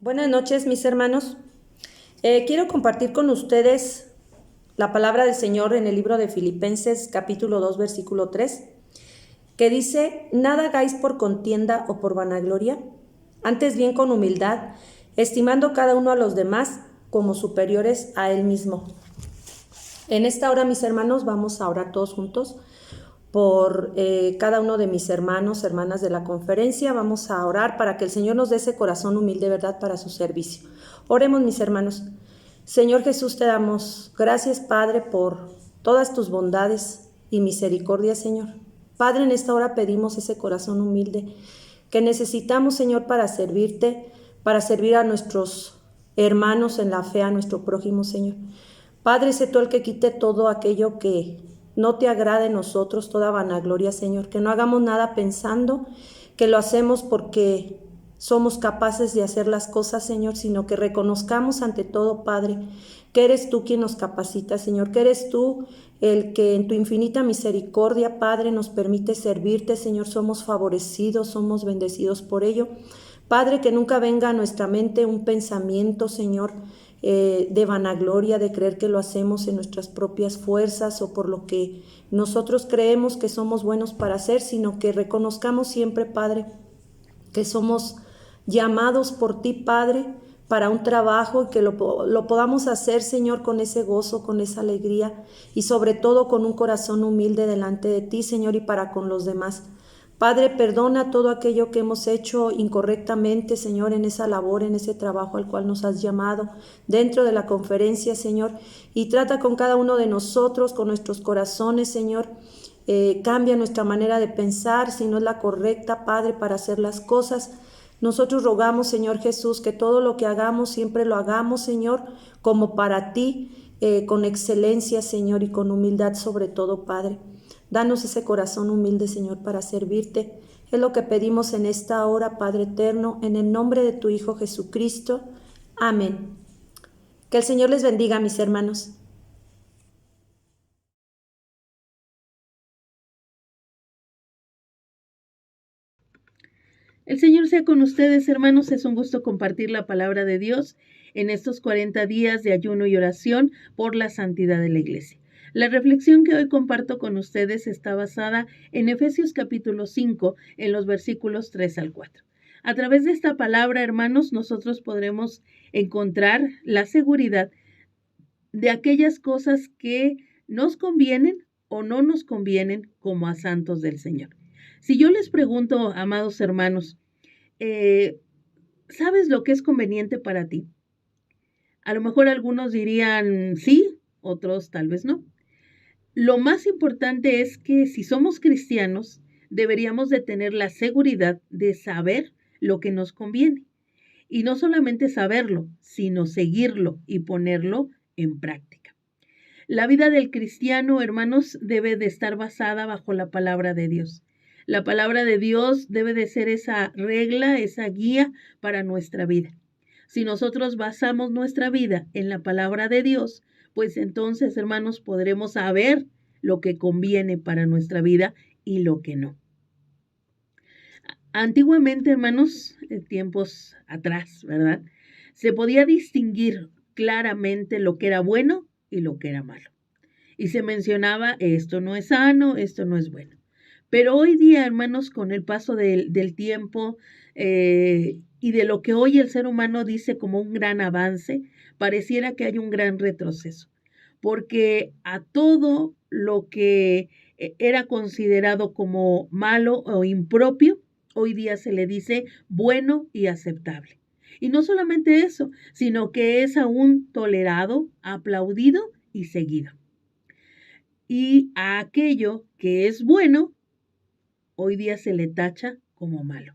Buenas noches, mis hermanos. Quiero compartir con ustedes la palabra del Señor en el libro de Filipenses, capítulo 2, versículo 3, que dice: nada hagáis por contienda o por vanagloria, antes bien con humildad, estimando cada uno a los demás como superiores a él mismo. En esta hora, mis hermanos, vamos a orar todos juntos por cada uno de mis hermanos, hermanas de la conferencia. Vamos a orar para que el Señor nos dé ese corazón humilde, ¿verdad?, para su servicio. Oremos, mis hermanos. Señor Jesús, te damos gracias, Padre, por todas tus bondades y misericordia, Señor. Padre, en esta hora pedimos ese corazón humilde que necesitamos, Señor, para servirte, para servir a nuestros hermanos en la fe, a nuestro prójimo, Señor. Padre, sé tú el que quite todo aquello que no te agrade en nosotros, toda vanagloria, Señor, que no hagamos nada pensando que lo hacemos porque somos capaces de hacer las cosas, Señor, sino que reconozcamos ante todo, Padre, que eres tú quien nos capacita, Señor, que eres tú el que en tu infinita misericordia, Padre, nos permite servirte, Señor. Somos favorecidos, somos bendecidos por ello. Padre, que nunca venga a nuestra mente un pensamiento, Señor, de vanagloria, de creer que lo hacemos en nuestras propias fuerzas o por lo que nosotros creemos que somos buenos para hacer, sino que reconozcamos siempre, Padre, que somos llamados por ti, Padre, para un trabajo y que lo podamos hacer, Señor, con ese gozo, con esa alegría y sobre todo con un corazón humilde delante de ti, Señor, y para con los demás. Padre, perdona todo aquello que hemos hecho incorrectamente, Señor, en esa labor, en ese trabajo al cual nos has llamado dentro de la conferencia, Señor, y trata con cada uno de nosotros, con nuestros corazones, Señor. Cambia nuestra manera de pensar, si no es la correcta, Padre, para hacer las cosas. Nosotros rogamos, Señor Jesús, que todo lo que hagamos siempre lo hagamos, Señor, como para ti, con excelencia, Señor, y con humildad sobre todo, Padre. Danos ese corazón humilde, Señor, para servirte. Es lo que pedimos en esta hora, Padre eterno, en el nombre de tu Hijo Jesucristo. Amén. Que el Señor les bendiga, mis hermanos. El Señor sea con ustedes, hermanos. Es un gusto compartir la palabra de Dios en estos 40 días de ayuno y oración por la santidad de la iglesia. La reflexión que hoy comparto con ustedes está basada en Efesios capítulo 5, en los versículos 3 al 4. A través de esta palabra, hermanos, nosotros podremos encontrar la seguridad de aquellas cosas que nos convienen o no nos convienen como a santos del Señor. Si yo les pregunto, amados hermanos, ¿sabes lo que es conveniente para ti? A lo mejor algunos dirían sí, otros tal vez no. Lo más importante es que si somos cristianos, deberíamos de tener la seguridad de saber lo que nos conviene. Y no solamente saberlo, sino seguirlo y ponerlo en práctica. La vida del cristiano, hermanos, debe de estar basada bajo la palabra de Dios. La palabra de Dios debe de ser esa regla, esa guía para nuestra vida. Si nosotros basamos nuestra vida en la palabra de Dios, pues entonces, hermanos, podremos saber lo que conviene para nuestra vida y lo que no. Antiguamente, hermanos, tiempos atrás, ¿verdad? Se podía distinguir claramente lo que era bueno y lo que era malo. Y se mencionaba, esto no es sano, esto no es bueno. Pero hoy día, hermanos, con el paso del tiempo y de lo que hoy el ser humano dice como un gran avance, pareciera que hay un gran retroceso. Porque a todo lo que era considerado como malo o impropio, hoy día se le dice bueno y aceptable. Y no solamente eso, sino que es aún tolerado, aplaudido y seguido. Y a aquello que es bueno, hoy día se le tacha como malo.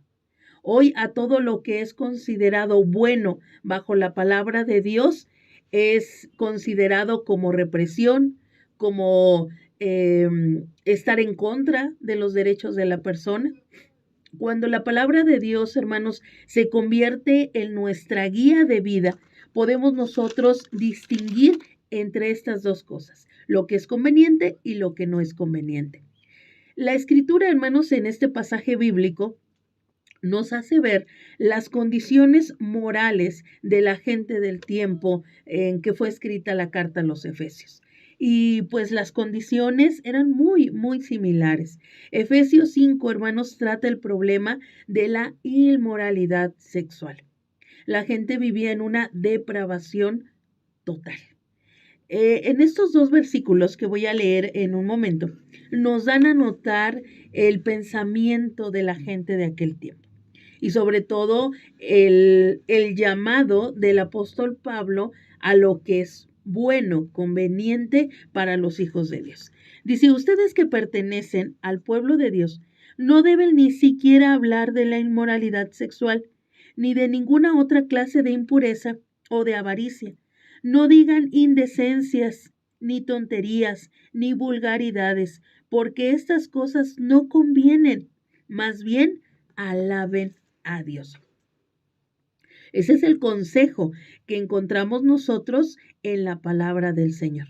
Hoy a todo lo que es considerado bueno bajo la palabra de Dios es considerado como represión, como estar en contra de los derechos de la persona. Cuando la palabra de Dios, hermanos, se convierte en nuestra guía de vida, podemos nosotros distinguir entre estas dos cosas, lo que es conveniente y lo que no es conveniente. La escritura, hermanos, en este pasaje bíblico nos hace ver las condiciones morales de la gente del tiempo en que fue escrita la carta a los Efesios. Y pues las condiciones eran muy, muy similares. Efesios 5, hermanos, trata el problema de la inmoralidad sexual. La gente vivía en una depravación total. En estos dos versículos que voy a leer en un momento, nos dan a notar el pensamiento de la gente de aquel tiempo y sobre todo el llamado del apóstol Pablo a lo que es bueno, conveniente para los hijos de Dios. Dice, ustedes que pertenecen al pueblo de Dios no deben ni siquiera hablar de la inmoralidad sexual, ni de ninguna otra clase de impureza o de avaricia. No digan indecencias, ni tonterías, ni vulgaridades, porque estas cosas no convienen. Más bien, alaben a Dios. Ese es el consejo que encontramos nosotros en la palabra del Señor.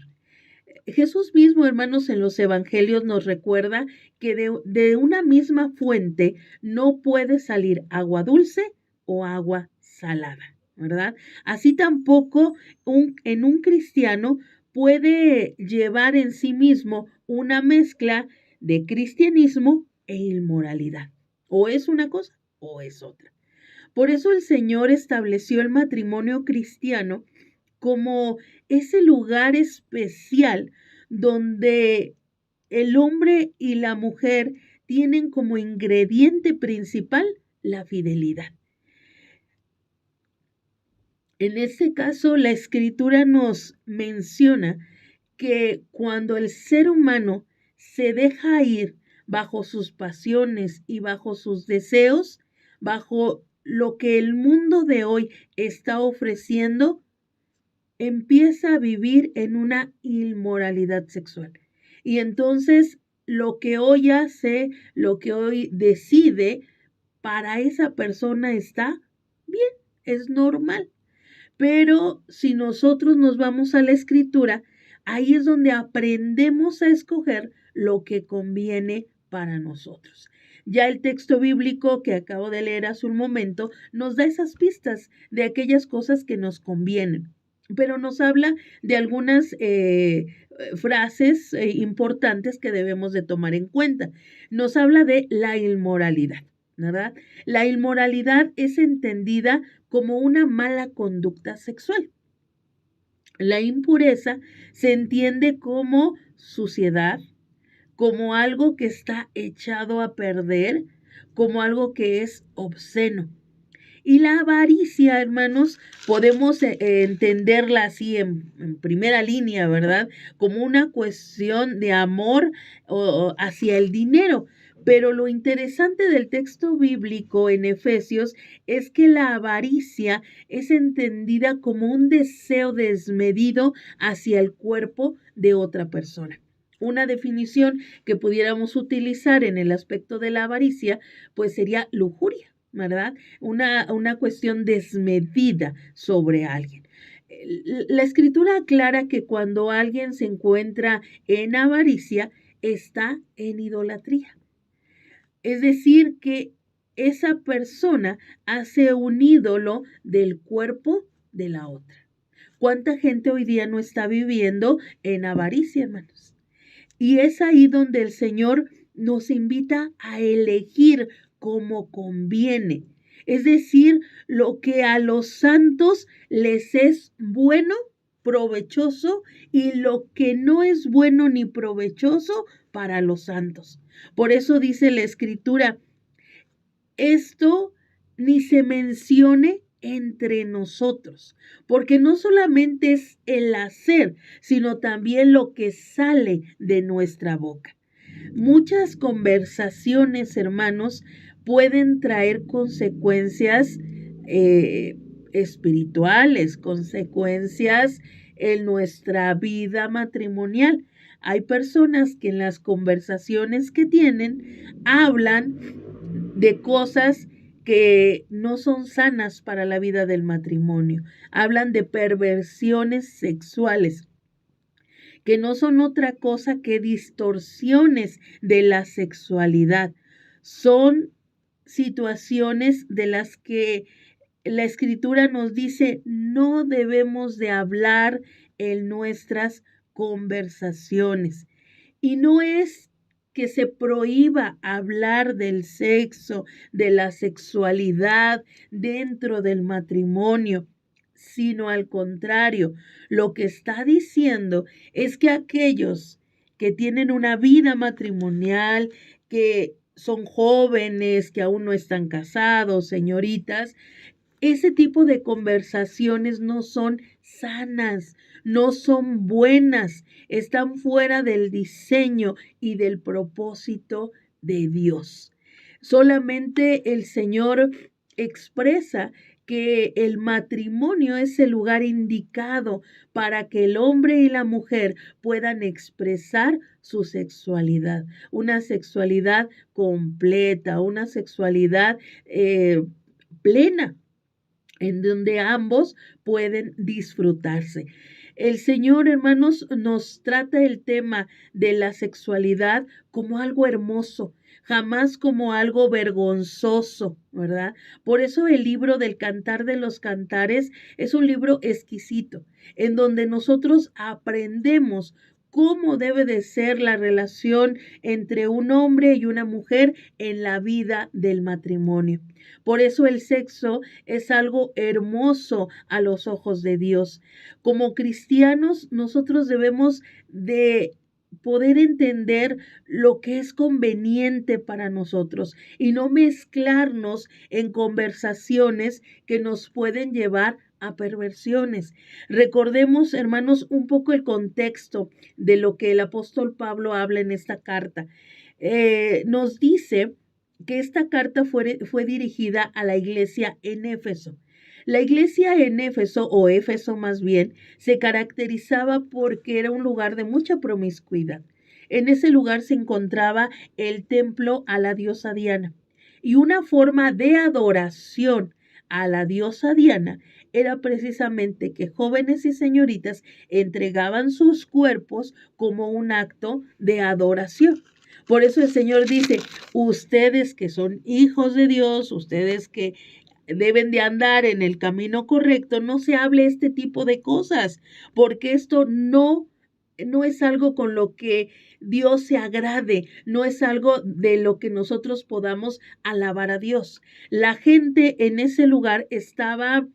Jesús mismo, hermanos, en los evangelios nos recuerda que de una misma fuente no puede salir agua dulce o agua salada, ¿verdad? Así tampoco en un cristiano puede llevar en sí mismo una mezcla de cristianismo e inmoralidad. O es una cosa o es otra. Por eso el Señor estableció el matrimonio cristiano como ese lugar especial donde el hombre y la mujer tienen como ingrediente principal la fidelidad. En este caso, la Escritura nos menciona que cuando el ser humano se deja ir bajo sus pasiones y bajo sus deseos, bajo lo que el mundo de hoy está ofreciendo, empieza a vivir en una inmoralidad sexual. Y entonces lo que hoy hace, lo que hoy decide, para esa persona está bien, es normal. Pero si nosotros nos vamos a la escritura, ahí es donde aprendemos a escoger lo que conviene para nosotros. Ya el texto bíblico que acabo de leer hace un momento nos da esas pistas de aquellas cosas que nos convienen, pero nos habla de algunas frases importantes que debemos de tomar en cuenta. Nos habla de la inmoralidad, ¿verdad? La inmoralidad es entendida como una mala conducta sexual. La impureza se entiende como suciedad, como algo que está echado a perder, como algo que es obsceno. Y la avaricia, hermanos, podemos entenderla así en primera línea, ¿verdad? Como una cuestión de amor hacia el dinero. Pero lo interesante del texto bíblico en Efesios es que la avaricia es entendida como un deseo desmedido hacia el cuerpo de otra persona. Una definición que pudiéramos utilizar en el aspecto de la avaricia, pues sería lujuria, ¿verdad? Una cuestión desmedida sobre alguien. La escritura aclara que cuando alguien se encuentra en avaricia, está en idolatría. Es decir, que esa persona hace un ídolo del cuerpo de la otra. ¿Cuánta gente hoy día no está viviendo en avaricia, hermanos? Y es ahí donde el Señor nos invita a elegir como conviene. Es decir, lo que a los santos les es bueno, provechoso, y lo que no es bueno ni provechoso para los santos. Por eso dice la Escritura, esto ni se mencione entre nosotros, porque no solamente es el hacer, sino también lo que sale de nuestra boca. Muchas conversaciones, hermanos, pueden traer consecuencias espirituales, consecuencias en nuestra vida matrimonial. Hay personas que en las conversaciones que tienen hablan de cosas que no son sanas para la vida del matrimonio. Hablan de perversiones sexuales, que no son otra cosa que distorsiones de la sexualidad. Son situaciones de las que la Escritura nos dice no debemos de hablar en nuestras conversaciones. Y no es que se prohíba hablar del sexo, de la sexualidad dentro del matrimonio, sino al contrario, lo que está diciendo es que aquellos que tienen una vida matrimonial, que son jóvenes, que aún no están casados, señoritas, ese tipo de conversaciones no son sanas, no son buenas, están fuera del diseño y del propósito de Dios. Solamente el Señor expresa que el matrimonio es el lugar indicado para que el hombre y la mujer puedan expresar su sexualidad, una sexualidad completa, una sexualidad plena, en donde ambos pueden disfrutarse. El Señor, hermanos, nos trata el tema de la sexualidad como algo hermoso, jamás como algo vergonzoso, ¿verdad? Por eso el libro del Cantar de los Cantares es un libro exquisito, en donde nosotros aprendemos cómo debe de ser la relación entre un hombre y una mujer en la vida del matrimonio. Por eso el sexo es algo hermoso a los ojos de Dios. Como cristianos, nosotros debemos de poder entender lo que es conveniente para nosotros y no mezclarnos en conversaciones que nos pueden llevar a perversiones. Recordemos, hermanos, un poco el contexto de lo que el apóstol Pablo habla en esta carta. Nos dice que esta carta fue dirigida a la iglesia en Éfeso. La iglesia en Éfeso, o Éfeso más bien, se caracterizaba porque era un lugar de mucha promiscuidad. En ese lugar se encontraba el templo a la diosa Diana. Y una forma de adoración a la diosa Diana era precisamente que jóvenes y señoritas entregaban sus cuerpos como un acto de adoración. Por eso el Señor dice, ustedes que son hijos de Dios, ustedes que deben de andar en el camino correcto, no se hable este tipo de cosas, porque esto no es algo con lo que Dios se agrade, no es algo de lo que nosotros podamos alabar a Dios. La gente en ese lugar estaba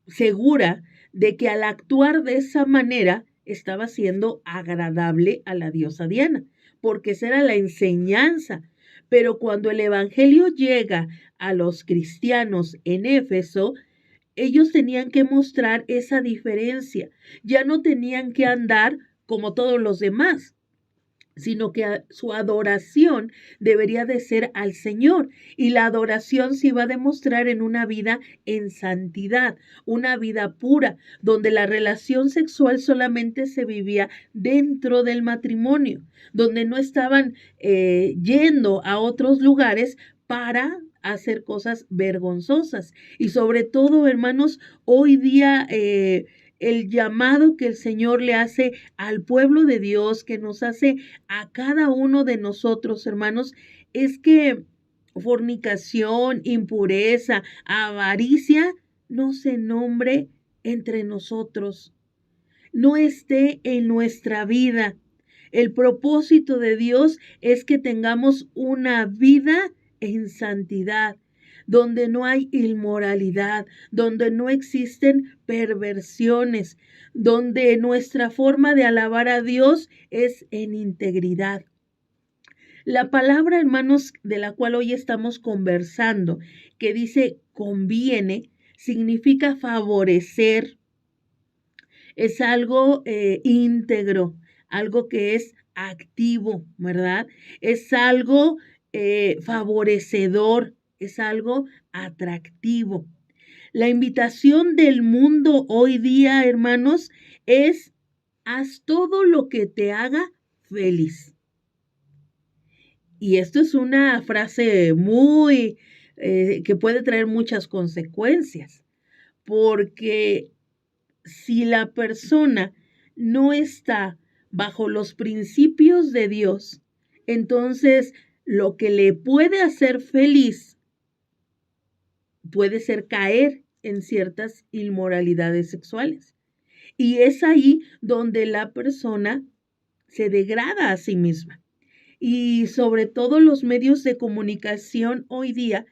segura de que al actuar de esa manera estaba siendo agradable a la diosa Diana, porque esa era la enseñanza. Pero cuando el evangelio llega a los cristianos en Éfeso, ellos tenían que mostrar esa diferencia. Ya no tenían que andar como todos los demás, sino que su adoración debería de ser al Señor. Y la adoración se iba a demostrar en una vida en santidad, una vida pura, donde la relación sexual solamente se vivía dentro del matrimonio, donde no estaban yendo a otros lugares para hacer cosas vergonzosas. Y sobre todo, hermanos, hoy día el llamado que el Señor le hace al pueblo de Dios, que nos hace a cada uno de nosotros, hermanos, es que fornicación, impureza, avaricia, no se nombre entre nosotros, no esté en nuestra vida. El propósito de Dios es que tengamos una vida en santidad, donde no hay inmoralidad, donde no existen perversiones, donde nuestra forma de alabar a Dios es en integridad. La palabra, hermanos, de la cual hoy estamos conversando, que dice conviene, significa favorecer, es algo íntegro, algo que es activo, ¿verdad? Es algo favorecedor, es algo atractivo. La invitación del mundo hoy día, hermanos, es haz todo lo que te haga feliz. Y esto es una frase muy que puede traer muchas consecuencias, porque si la persona no está bajo los principios de Dios, entonces lo que le puede hacer feliz puede ser caer en ciertas inmoralidades sexuales. Y es ahí donde la persona se degrada a sí misma. Y sobre todo los medios de comunicación hoy día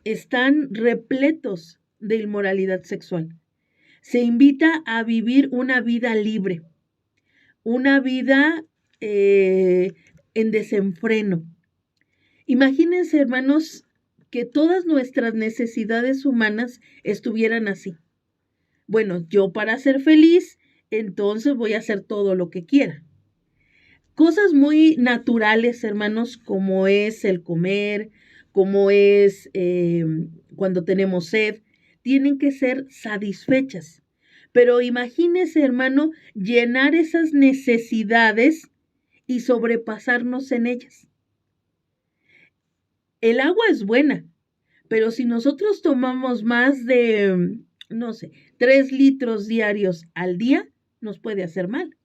están repletos de inmoralidad sexual. Se invita a vivir una vida libre, una vida en desenfreno. Imagínense, hermanos, que todas nuestras necesidades humanas estuvieran así. Bueno, yo para ser feliz, entonces voy a hacer todo lo que quiera. Cosas muy naturales, hermanos, como es el comer, como es cuando tenemos sed, tienen que ser satisfechas. Pero imagínese, hermano, llenar esas necesidades y sobrepasarnos en ellas. El agua es buena, pero si nosotros tomamos más de, no sé, 3 litros diarios al día, nos puede hacer mal.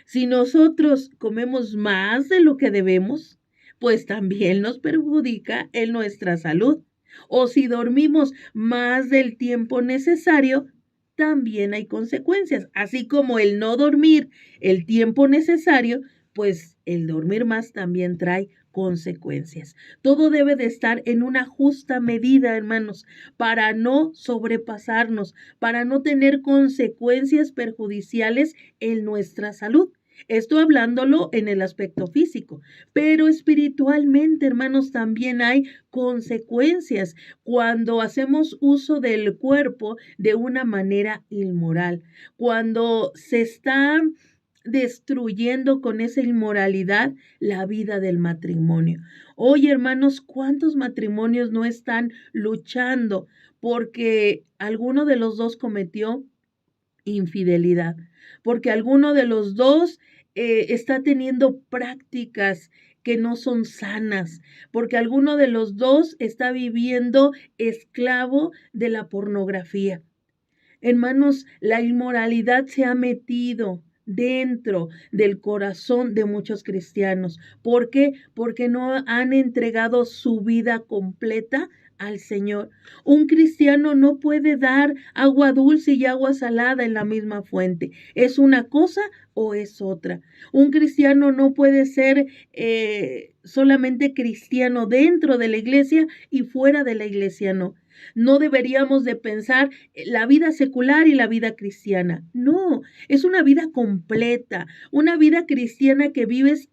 Si nosotros comemos más de lo que debemos, pues también nos perjudica en nuestra salud. O si dormimos más del tiempo necesario, también hay consecuencias. Así como el no dormir el tiempo necesario, pues el dormir más también trae consecuencias. Todo debe de estar en una justa medida, hermanos, para no sobrepasarnos, para no tener consecuencias perjudiciales en nuestra salud. Estoy hablándolo en el aspecto físico, pero espiritualmente, hermanos, también hay consecuencias cuando hacemos uso del cuerpo de una manera inmoral, cuando se está destruyendo con esa inmoralidad la vida del matrimonio. Oye, hermanos, ¿cuántos matrimonios no están luchando porque alguno de los dos cometió infidelidad? Porque alguno de los dos está teniendo prácticas que no son sanas, porque alguno de los dos está viviendo esclavo de la pornografía. Hermanos, la inmoralidad se ha metido dentro del corazón de muchos cristianos. ¿Por qué? Porque no han entregado su vida completa al Señor. Un cristiano no puede dar agua dulce y agua salada en la misma fuente. ¿Es una cosa o es otra? Un cristiano no puede ser solamente cristiano dentro de la iglesia y fuera de la iglesia no. No deberíamos de pensar la vida secular y la vida cristiana. No, es una vida completa, una vida cristiana que vives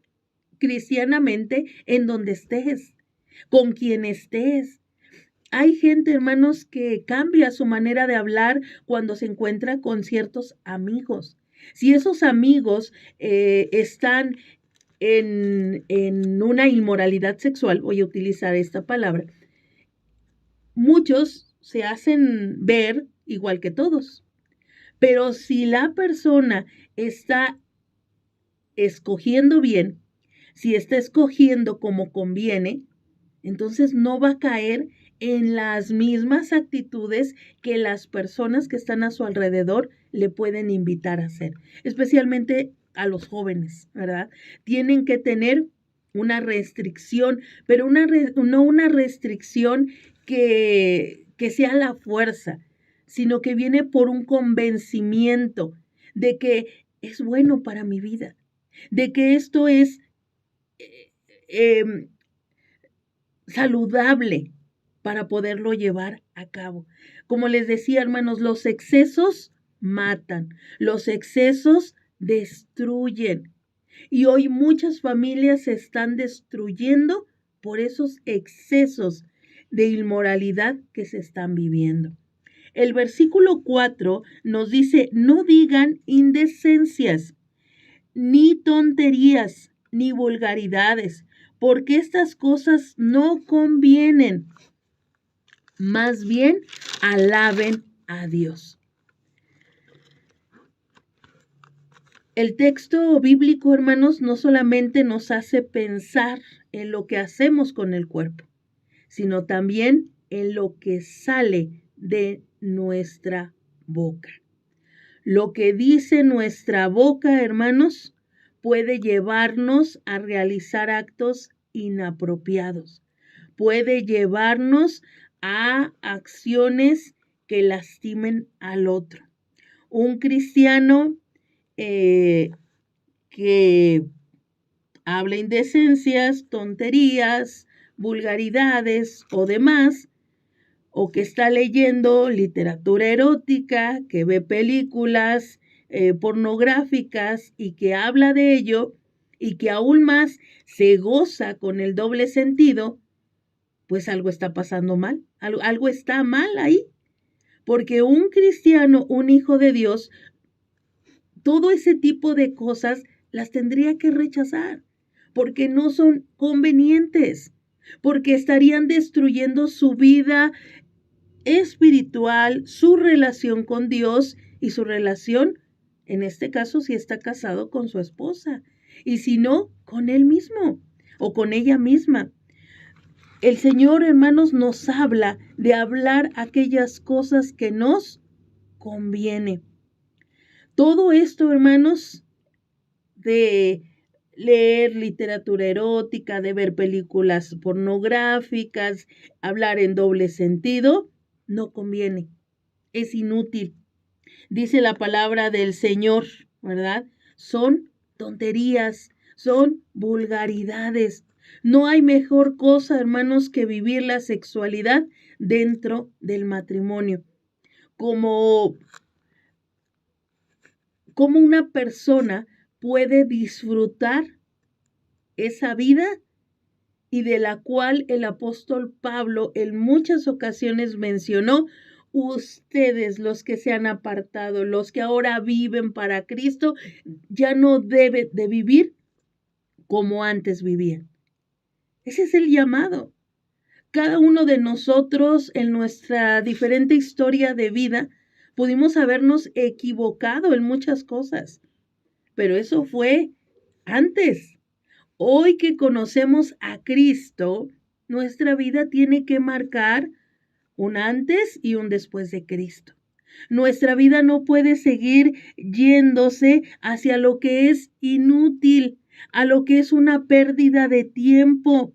cristianamente en donde estés, con quien estés. Hay gente, hermanos, que cambia su manera de hablar cuando se encuentra con ciertos amigos. Si esos amigos están en una inmoralidad sexual, voy a utilizar esta palabra, muchos se hacen ver igual que todos. Pero si la persona está escogiendo bien, si está escogiendo como conviene, entonces no va a caer en las mismas actitudes que las personas que están a su alrededor le pueden invitar a hacer, especialmente a los jóvenes, ¿verdad? Tienen que tener una restricción, pero no una restricción que sea la fuerza, sino que viene por un convencimiento de que es bueno para mi vida, de que esto es eh, saludable para poderlo llevar a cabo. Como les decía, hermanos, los excesos matan, los excesos destruyen. Y hoy muchas familias se están destruyendo por esos excesos de inmoralidad que se están viviendo. El versículo 4 nos dice, no digan indecencias, ni tonterías, ni vulgaridades, porque estas cosas no convienen. Más bien, alaben a Dios. El texto bíblico, hermanos, no solamente nos hace pensar en lo que hacemos con el cuerpo, sino también en lo que sale de nuestra boca. Lo que dice nuestra boca, hermanos, puede llevarnos a realizar actos inapropiados. Puede llevarnos a acciones que lastimen al otro. Un cristiano que habla indecencias, tonterías, vulgaridades o demás, o que está leyendo literatura erótica, que ve películas pornográficas y que habla de ello y que aún más se goza con el doble sentido, pues algo está pasando mal, algo está mal ahí, porque un cristiano, un hijo de Dios, todo ese tipo de cosas las tendría que rechazar, porque no son convenientes, porque estarían destruyendo su vida espiritual, su relación con Dios y su relación, en este caso, si está casado con su esposa, y si no, con él mismo o con ella misma. El Señor, hermanos, nos habla de hablar aquellas cosas que nos conviene. Todo esto, hermanos, de leer literatura erótica, de ver películas pornográficas, hablar en doble sentido, no conviene, es inútil. Dice la palabra del Señor, ¿verdad? Son tonterías, son vulgaridades. No hay mejor cosa, hermanos, que vivir la sexualidad dentro del matrimonio. Como una persona puede disfrutar esa vida y de la cual el apóstol Pablo en muchas ocasiones mencionó: ustedes, los que se han apartado, los que ahora viven para Cristo, ya no deben de vivir como antes vivían. Ese es el llamado. Cada uno de nosotros en nuestra diferente historia de vida pudimos habernos equivocado en muchas cosas, pero eso fue antes. Hoy que conocemos a Cristo, nuestra vida tiene que marcar un antes y un después de Cristo. Nuestra vida no puede seguir yéndose hacia lo que es inútil, a lo que es una pérdida de tiempo.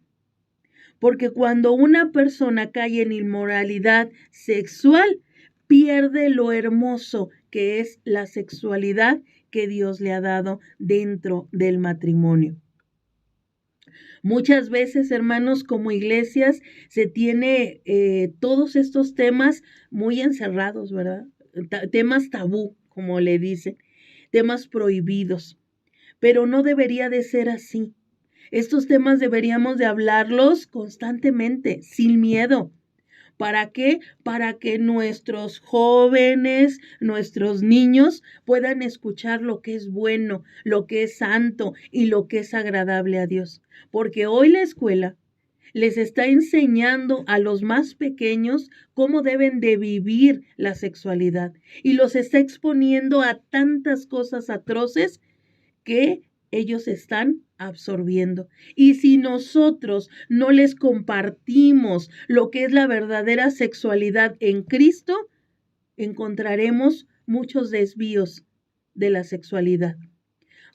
Porque cuando una persona cae en inmoralidad sexual, pierde lo hermoso que es la sexualidad que Dios le ha dado dentro del matrimonio. Muchas veces, hermanos, como iglesias se tiene todos estos temas muy encerrados, ¿verdad? Temas tabú, como le dicen, temas prohibidos, pero no debería de ser así. Estos temas deberíamos de hablarlos constantemente, sin miedo. ¿Para qué? Para que nuestros jóvenes, nuestros niños puedan escuchar lo que es bueno, lo que es santo y lo que es agradable a Dios. Porque hoy la escuela les está enseñando a los más pequeños cómo deben de vivir la sexualidad y los está exponiendo a tantas cosas atroces que ellos están absorbiendo. Y si nosotros no les compartimos lo que es la verdadera sexualidad en Cristo, encontraremos muchos desvíos de la sexualidad.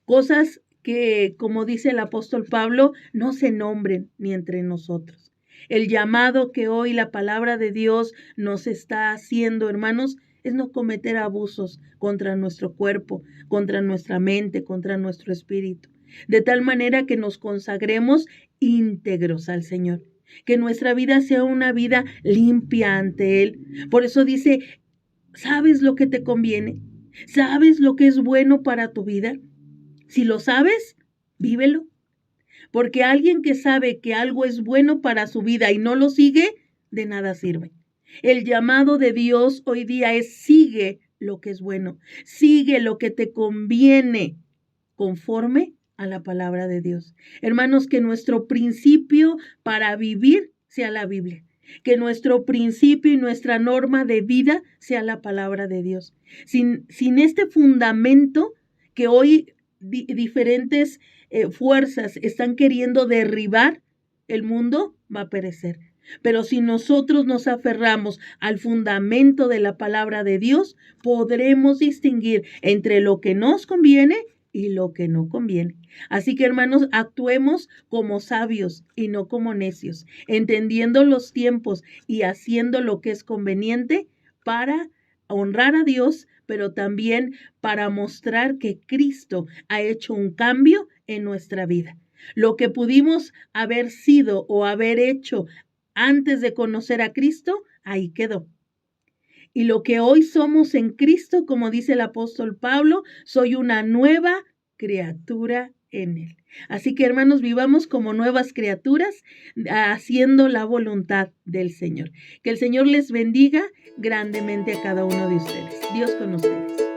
Cosas que, como dice el apóstol Pablo, no se nombren ni entre nosotros. El llamado que hoy la palabra de Dios nos está haciendo, hermanos, es no cometer abusos contra nuestro cuerpo, contra nuestra mente, contra nuestro espíritu. De tal manera que nos consagremos íntegros al Señor. Que nuestra vida sea una vida limpia ante Él. Por eso dice, ¿sabes lo que te conviene? ¿Sabes lo que es bueno para tu vida? Si lo sabes, vívelo. Porque alguien que sabe que algo es bueno para su vida y no lo sigue, de nada sirve. El llamado de Dios hoy día es: sigue lo que es bueno, sigue lo que te conviene conforme a la palabra de Dios. Hermanos, que nuestro principio para vivir sea la Biblia. Que nuestro principio y nuestra norma de vida sea la palabra de Dios. Sin este fundamento que hoy diferentes fuerzas están queriendo derribar, el mundo va a perecer. Pero si nosotros nos aferramos al fundamento de la palabra de Dios, podremos distinguir entre lo que nos conviene y lo que no conviene. Así que, hermanos, actuemos como sabios y no como necios, entendiendo los tiempos y haciendo lo que es conveniente para honrar a Dios, pero también para mostrar que Cristo ha hecho un cambio en nuestra vida. Lo que pudimos haber sido o haber hecho antes de conocer a Cristo, ahí quedó. Y lo que hoy somos en Cristo, como dice el apóstol Pablo, soy una nueva criatura en Él. Así que, hermanos, vivamos como nuevas criaturas, haciendo la voluntad del Señor. Que el Señor les bendiga grandemente a cada uno de ustedes. Dios con ustedes.